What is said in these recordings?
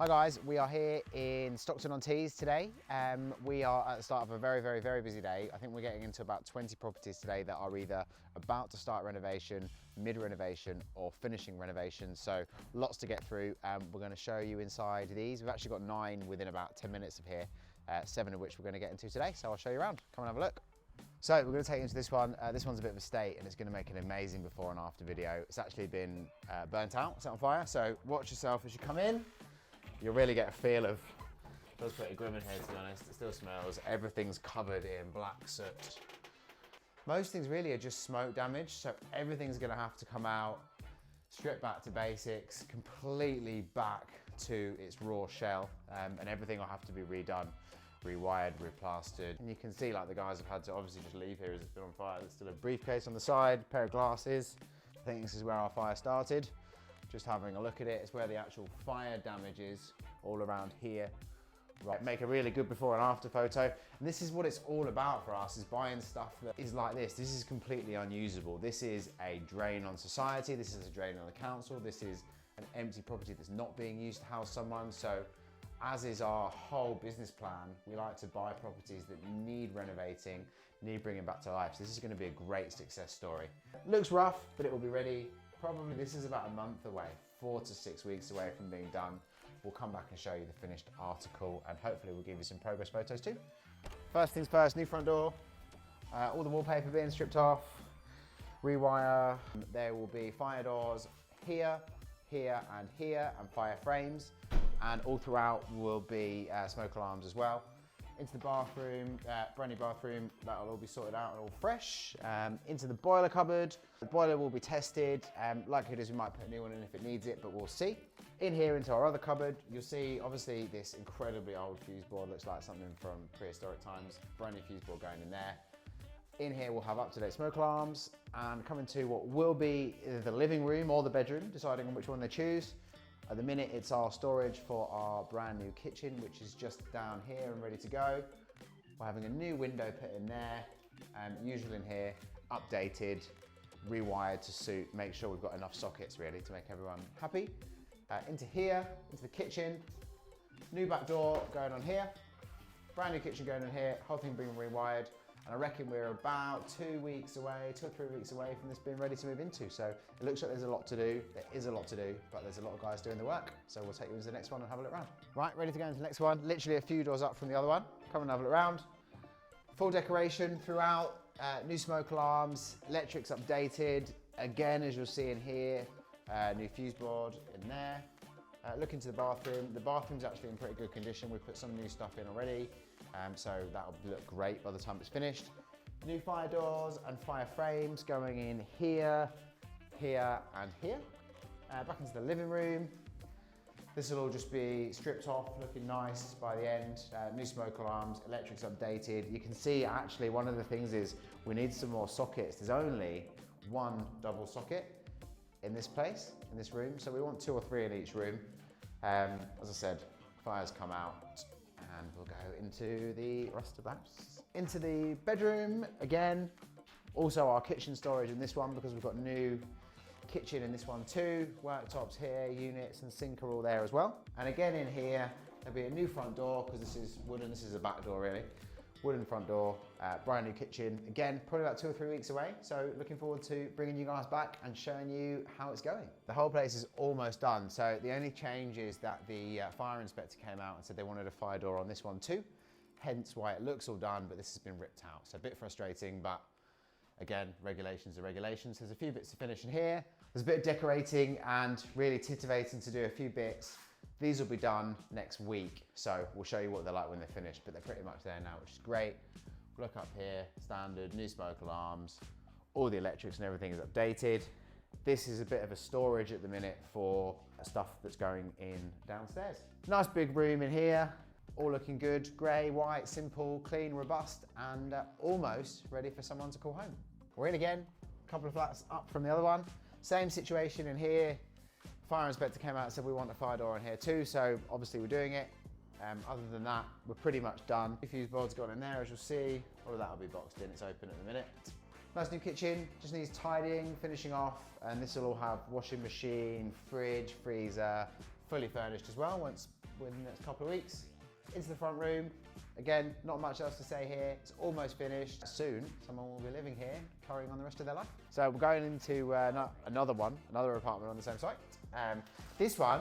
Hi guys, we are here in Stockton-on-Tees today. We are at the start of a very busy day. I think we're getting into about 20 properties today that are either about to start renovation, mid-renovation or finishing renovation. So lots to get through. We're going to show you inside these. We've actually got 9 within about 10 minutes of here, 7 of which we're going to get into today. So I'll show you around. Come and have a look. So we're going to take you into this one. This one's a bit of a state and it's going to make an amazing before and after video. It's actually been burnt out, set on fire. So watch yourself as you come in. You'll really get a feel of, it does pretty grim in here to be honest, it still smells, everything's covered in black soot. Most things really are just smoke damage, so everything's gonna have to come out, strip back to basics, completely back to its raw shell, and everything will have to be redone, rewired, replastered. And you can see like the guys have had to obviously just leave here as it's been on fire. There's still a briefcase on the side, pair of glasses. I think this is where our fire started. Just having a look at it, it's where the actual fire damage is, all around here. Right, make a really good before and after photo. And this is what it's all about for us, is buying stuff that is like this. This is completely unusable. This is a drain on society. This is a drain on the council. This is an empty property that's not being used to house someone. So as is our whole business plan, we like to buy properties that need renovating, need bringing back to life. So this is going to be a great success story. Looks rough, but it will be ready. Probably this is about a month away, 4 to 6 weeks away from being done. We'll come back and show you the finished article and hopefully we'll give you some progress photos too. First things first, new front door. All the wallpaper being stripped off, rewire. There will be fire doors here, here and here, and fire frames. And all throughout will be smoke alarms as well. Into the bathroom, brand new bathroom, that'll all be sorted out and all fresh. Into the boiler cupboard. The boiler will be tested. Likelihood is we might put a new one in if it needs it, but we'll see. In here into our other cupboard, you'll see obviously this incredibly old fuse board, looks like something from prehistoric times. Brand new fuse board going in there. In here we'll have up-to-date smoke alarms, and coming to what will be either the living room or the bedroom, deciding on which one they choose. At the minute, it's our storage for our brand new kitchen, which is just down here and ready to go. We're having a new window put in there, usual in here, updated, rewired to suit, make sure we've got enough sockets really to make everyone happy. Into here, into the kitchen, new back door going on here, brand new kitchen going on here, whole thing being rewired. And I reckon we're about 2 weeks away, 2 or 3 weeks away from this being ready to move into. So it looks like there's a lot to do. There is a lot to do, but there's a lot of guys doing the work. So we'll take you into the next one and have a look around. Right, ready to go into the next one. Literally a few doors up from the other one. Come and have a look around. Full decoration throughout, new smoke alarms, electrics updated. Again, as you'll see in here, new fuse board in there. Look into the bathroom. The bathroom's actually in pretty good condition. We put some new stuff in already, so that'll look great by the time it's finished. New fire doors and fire frames going in here, here and here. Back into the living room. This will all just be stripped off, looking nice by the end. New smoke alarms, electrics updated. You can see actually one of the things is we need some more sockets. There's only one double socket in this place, in this room. So we want 2 or 3 in each room. As I said, fires come out and we'll go into the rest of the house. Into the bedroom again. Also our kitchen storage in this one because we've got new kitchen in this one too. Worktops here, units and sink are all there as well. And again in here, there'll be a new front door because this is wooden, this is a back door really. Wooden front door, brand new kitchen. Again, probably about 2 or 3 weeks away. So looking forward to bringing you guys back and showing you how it's going. The whole place is almost done. So the only change is that the fire inspector came out and said they wanted a fire door on this one too. Hence why it looks all done, but this has been ripped out. So a bit frustrating, but again, regulations are regulations. There's a few bits to finish in here. There's a bit of decorating and really titivating to do a few bits. These will be done next week, so we'll show you what they're like when they're finished, but they're pretty much there now, which is great. Look up here, standard, new smoke alarms, all the electrics and everything is updated. This is a bit of a storage at the minute for stuff that's going in downstairs. Nice big room in here, all looking good, grey, white, simple, clean, robust, and almost ready for someone to call home. We're in again, a couple of flats up from the other one. Same situation in here. Fire inspector came out and said we want a fire door in here too, so obviously we're doing it. Other than that, we're pretty much done. The fuse board's gone in there, as you'll see. All of that will be boxed in, it's open at the minute. Nice new kitchen, just needs tidying, finishing off, and this will all have washing machine, fridge, freezer, fully furnished as well once within the next couple of weeks. Into the front room. Again, not much else to say here. It's almost finished. Soon, someone will be living here, carrying on the rest of their life. So we're going into another apartment on the same site. This one,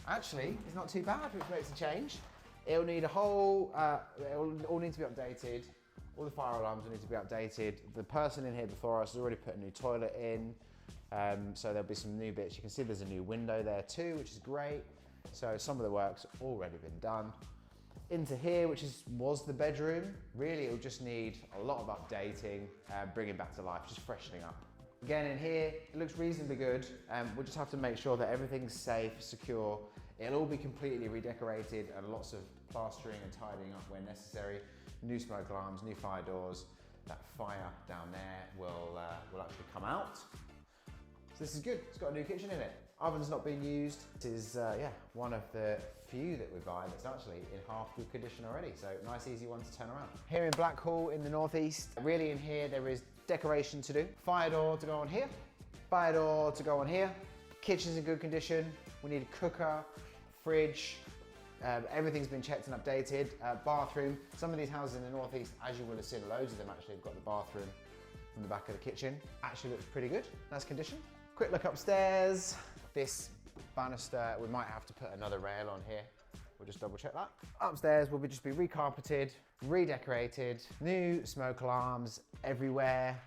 actually, is not too bad, which makes a change. It'll need it'll all need to be updated. All the fire alarms will need to be updated. The person in here before us has already put a new toilet in. So there'll be some new bits. You can see there's a new window there too, which is great. So some of the work's already been done. Into here, which was the bedroom. Really, it'll just need a lot of updating, bringing back to life, just freshening up. Again, in here, it looks reasonably good. We'll just have to make sure that everything's safe, secure. It'll all be completely redecorated and lots of plastering and tidying up where necessary. New smoke alarms, new fire doors. That fire down there will actually come out. So this is good. It's got a new kitchen in it. Oven's not being used. This is one of the few that we buy that's actually in half good condition already. So nice, easy one to turn around. Here in Blackhall in the northeast, really in here there is decoration to do. Fire door to go on here. Fire door to go on here. Kitchen's in good condition. We need a cooker, fridge. Everything's been checked and updated. Bathroom. Some of these houses in the northeast, as you will have seen, loads of them actually have got the bathroom from the back of the kitchen. Actually looks pretty good. Nice condition. Quick look upstairs. This banister, we might have to put another rail on here. We'll just double check that. Upstairs will just be recarpeted, redecorated, new smoke alarms everywhere.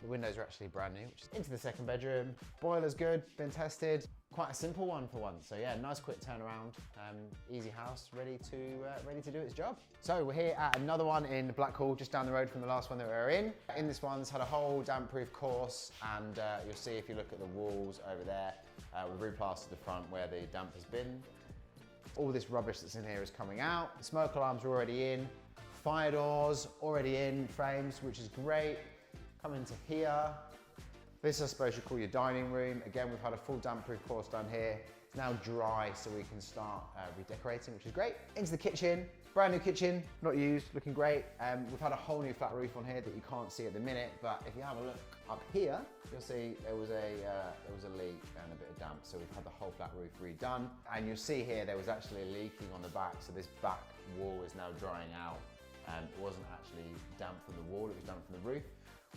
The windows are actually brand new, which is into the second bedroom. Boiler's good, been tested. Quite a simple one for once. So yeah, nice quick turnaround. Easy house, ready to do its job. So we're here at another one in Blackhall, just down the road from the last one that we were in. In this one's had a whole damp-proof course, and you'll see if you look at the walls over there, we've replastered the front where the damp has been. All this rubbish that's in here is coming out. The smoke alarms are already in. Fire doors already in frames, which is great. Come into here. This, I suppose, you call your dining room. Again, we've had a full damp-proof course done here. It's now dry, so we can start redecorating, which is great. Into the kitchen, brand new kitchen, not used, looking great. We've had a whole new flat roof on here that you can't see at the minute, but if you have a look up here, you'll see there was a leak and a bit of damp, so we've had the whole flat roof redone. And you'll see here there was actually leaking on the back, so this back wall is now drying out. It wasn't actually damp from the wall, it was damp from the roof.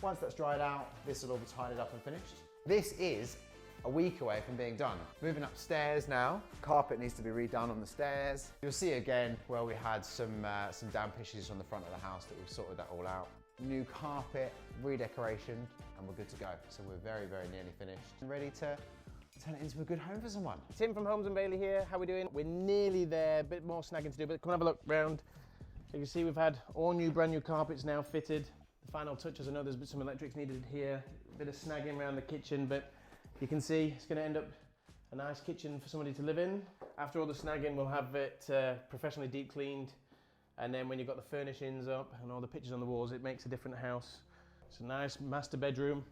Once that's dried out, this will all be tidied up and finished. This is a week away from being done. Moving upstairs now. Carpet needs to be redone on the stairs. You'll see again where we had some damp issues on the front of the house that we've sorted that all out. New carpet, redecoration, and we're good to go. So we're very, very nearly finished and ready to turn it into a good home for someone. Tim from Holmes and Bailey here. How are we doing? We're nearly there. A bit more snagging to do, but come and have a look round. So you can see we've had all new, brand new carpets now fitted. The final touches, I know there's some electrics needed here. A bit of snagging around the kitchen, but you can see it's going to end up a nice kitchen for somebody to live in. After all the snagging, we'll have it professionally deep cleaned. And then when you've got the furnishings up and all the pictures on the walls, it makes a different house. It's a nice master bedroom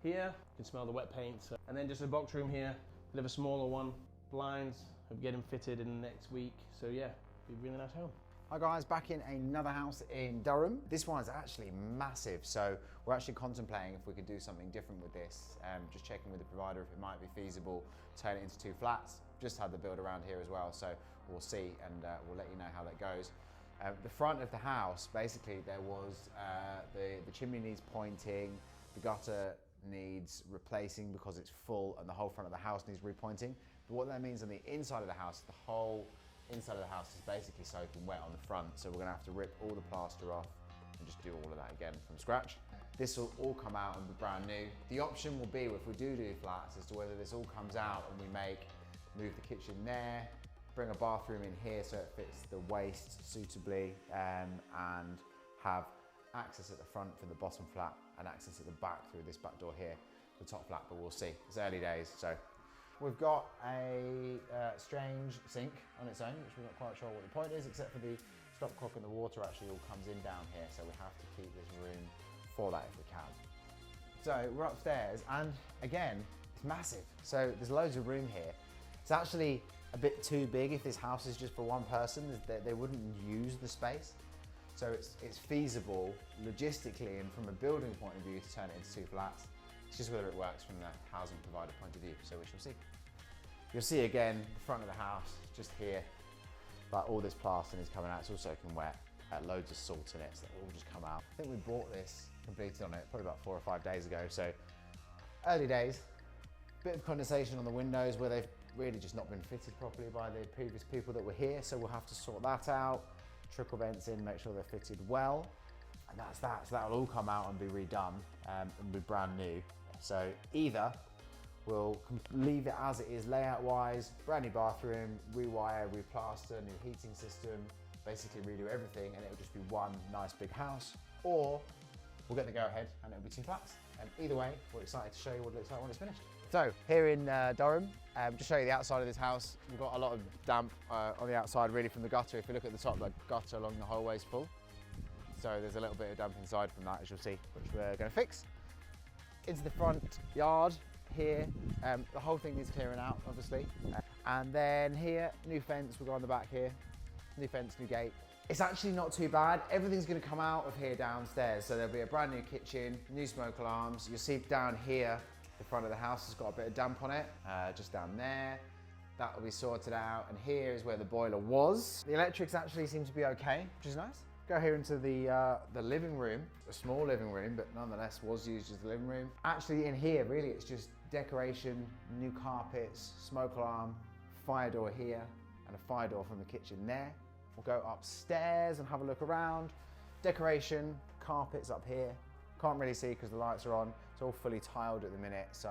here. You can smell the wet paint. And then just a box room here, a bit of a smaller one. Blinds, I'll get them fitted in the next week. So yeah, be a really nice home. Hi guys, back in another house in Durham. This one's actually massive, so we're actually contemplating if we could do something different with this. Just checking with the provider if it might be feasible, turn it into 2 flats. Just had the build around here as well, so we'll see and we'll let you know how that goes. The front of the house, basically there was, the chimney needs pointing, the gutter needs replacing because it's full and the whole front of the house needs repointing. But what that means on the inside of the house, the whole inside of the house is basically soaking wet on the front, so we're gonna have to rip all the plaster off and just do all of that again from scratch. This will all come out and be brand new. The option will be, if we do flats, as to whether this all comes out and we move the kitchen there, bring a bathroom in here so it fits the waist suitably, and have access at the front for the bottom flat and access at the back through this back door here, the top flat, but we'll see. It's early days, so. We've got a strange sink on its own, which we're not quite sure what the point is, except for the stopcock and the water actually all comes in down here, so we have to keep this room for that if we can. So we're upstairs, and again, it's massive. So there's loads of room here. It's actually a bit too big if this house is just for one person. They wouldn't use the space. So it's feasible logistically and from a building point of view to turn it into 2 flats. It's just whether it works from the housing provider point of view, so we shall see. You'll see again, the front of the house, just here. But all this plastering is coming out. It's also soaking wet. Loads of salt in it, so it'll all just come out. I think we bought this completed on it probably about 4 or 5 days ago. So early days, bit of condensation on the windows where they've really just not been fitted properly by the previous people that were here. So we'll have to sort that out, trickle vents in, make sure they're fitted well. And that's that. So that'll all come out and be redone and be brand new. So either we'll leave it as it is layout wise, brand new bathroom, rewire, replaster, new heating system, basically redo everything, and it'll just be one nice big house, or we'll get the go ahead and it'll be 2 flats. And either way, we're excited to show you what it looks like when it's finished. So here in Durham, just show you the outside of this house. We've got a lot of damp on the outside really from the gutter. If you look at the top, the gutter along the hallway is full. So there's a little bit of damp inside from that, as you'll see, which we're going to fix. Into the front yard here, the whole thing needs clearing out, obviously. And then here, new fence, we'll go on the back here. New fence, new gate. It's actually not too bad. Everything's going to come out of here downstairs. So there'll be a brand new kitchen, new smoke alarms. You'll see down here, the front of the house has got a bit of damp on it, just down there. That will be sorted out. And here is where the boiler was. The electrics actually seem to be okay, which is nice. Go here into the living room, a small living room, but nonetheless was used as the living room. Actually in here, really, it's just decoration, new carpets, smoke alarm, fire door here, and a fire door from the kitchen there. We'll go upstairs and have a look around. Decoration, carpets up here. Can't really see because the lights are on. It's all fully tiled at the minute, so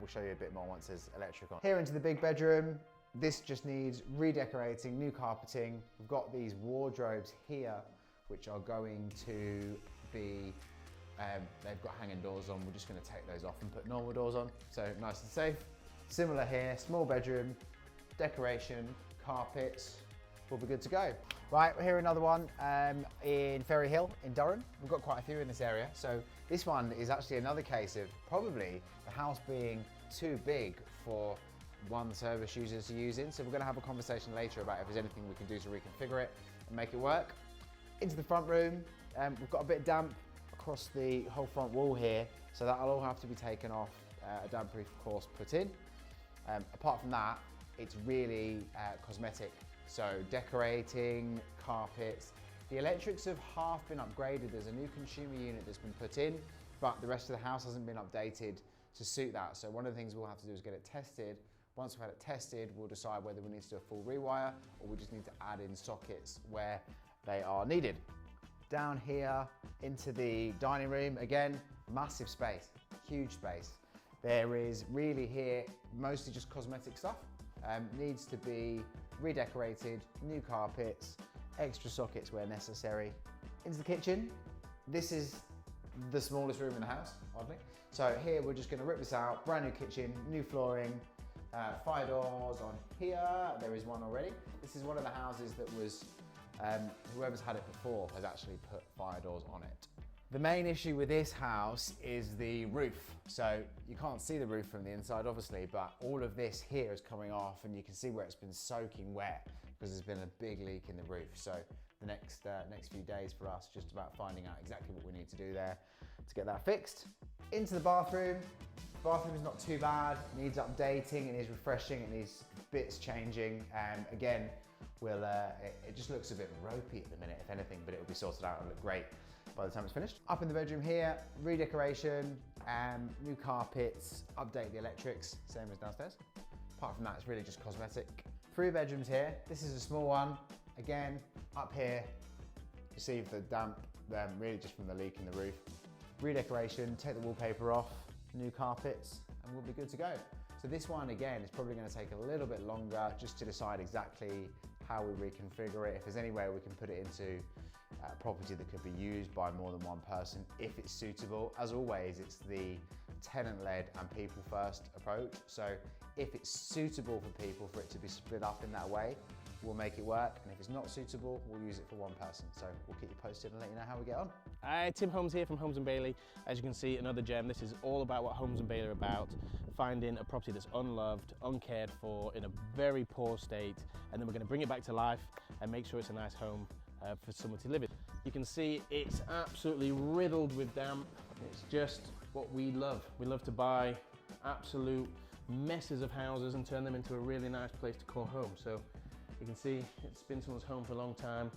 we'll show you a bit more once there's electric on. Here into the big bedroom. This just needs redecorating, new carpeting. We've got these wardrobes here, which are going to be, they've got hanging doors on. We're just going to take those off and put normal doors on, so nice and safe. Similar here, small bedroom, decoration, carpets, we'll be good to go. Right, we're here another one in Ferry Hill in Durham. We've got quite a few in this area. So this one is actually another case of probably the house being too big for one service user to use in. So we're going to have a conversation later about if there's anything we can do to reconfigure it and make it work. Into the front room, we've got a bit of damp across the whole front wall here, so that'll all have to be taken off, a damp-proof course put in. Apart from that, it's really cosmetic, so decorating, carpets. The electrics have half been upgraded. There's a new consumer unit that's been put in, but the rest of the house hasn't been updated to suit that. So one of the things we'll have to do is get it tested. Once we've had it tested, we'll decide whether we need to do a full rewire or we just need to add in sockets where they are needed. Down here into the dining room, again, massive space, huge space. There is really here mostly just cosmetic stuff. Needs to be redecorated, new carpets, extra sockets where necessary. Into the kitchen, this is the smallest room in the house, oddly. So here we're just gonna rip this out, brand new kitchen, new flooring, fire doors on here. There is one already. This is one of the houses that was whoever's had it before has actually put fire doors on it. The main issue with this house is the roof. So you can't see the roof from the inside, obviously, but all of this here is coming off and you can see where it's been soaking wet because there's been a big leak in the roof. So the next few days for us, just about finding out exactly what we need to do there to get that fixed. Into the bathroom. The bathroom is not too bad. It needs updating, it needs refreshing, it needs bits changing. Again, it just looks a bit ropey at the minute, if anything, but it will be sorted out and look great by the time it's finished. Up in the bedroom here, redecoration, new carpets, update the electrics, same as downstairs. Apart from that, it's really just cosmetic. 3 bedrooms here. This is a small one. Again, up here, you see the damp, really just from the leak in the roof. Redecoration, take the wallpaper off, new carpets, and we'll be good to go. So this one, again, is probably going to take a little bit longer just to decide exactly how we reconfigure it, if there's any way we can put it into a property that could be used by more than one person, if it's suitable. As always, it's the tenant-led and people-first approach. So if it's suitable for people for it to be split up in that way, we'll make it work. And if it's not suitable, we'll use it for one person. So we'll keep you posted and let you know how we get on. Tim Holmes here from Holmes & Bailey. As you can see, another gem. This is all about what Holmes & Bailey are about. Finding a property that's unloved, uncared for, in a very poor state, and then we're going to bring it back to life and make sure it's a nice home for someone to live in. You can see it's absolutely riddled with damp. It's just what we love. We love to buy absolute messes of houses and turn them into a really nice place to call home. So You can see it's been someone's home for a long time.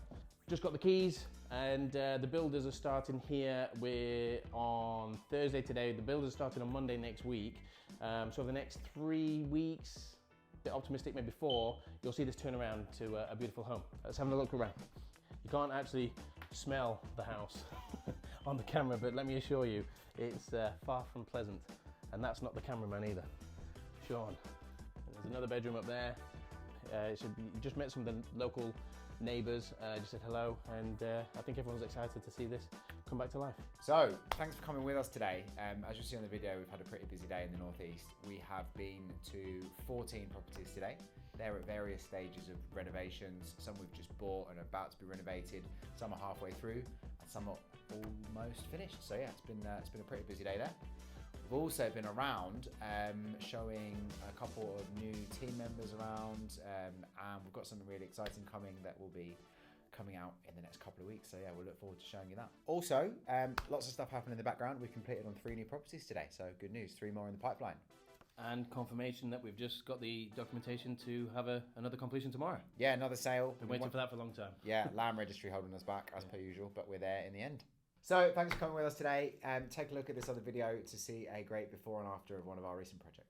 Just got the keys, and the builders are starting here. We're on Thursday today. The builders are starting on Monday next week. So the next 3 weeks, a bit optimistic, maybe 4, you'll see this turn around to a beautiful home. Let's have a look around. You can't actually smell the house on the camera, but let me assure you, it's far from pleasant. And that's not the cameraman either, Sean. And there's another bedroom up there. Just met some of the local neighbours, just said hello, and I think everyone's excited to see this come back to life. So, thanks for coming with us today. As you'll see on the video, we've had a pretty busy day in the Northeast. We have been to 14 properties today. They're at various stages of renovations. Some we've just bought and are about to be renovated. Some are halfway through, and some are almost finished. So yeah, it's been a pretty busy day there. We've also been around showing a couple of new team members around, and we've got something really exciting coming that will be coming out in the next couple of weeks. So yeah, we'll look forward to showing you that. Also, lots of stuff happening in the background. We've completed on 3 new properties today, so good news, 3 more in the pipeline. And confirmation that we've just got the documentation to have another completion tomorrow. Yeah, another sale. Been waiting for that for a long time. Yeah, land registry holding us back as per usual, but we're there in the end. So thanks for coming with us today. Take a look at this other video to see a great before and after of one of our recent projects.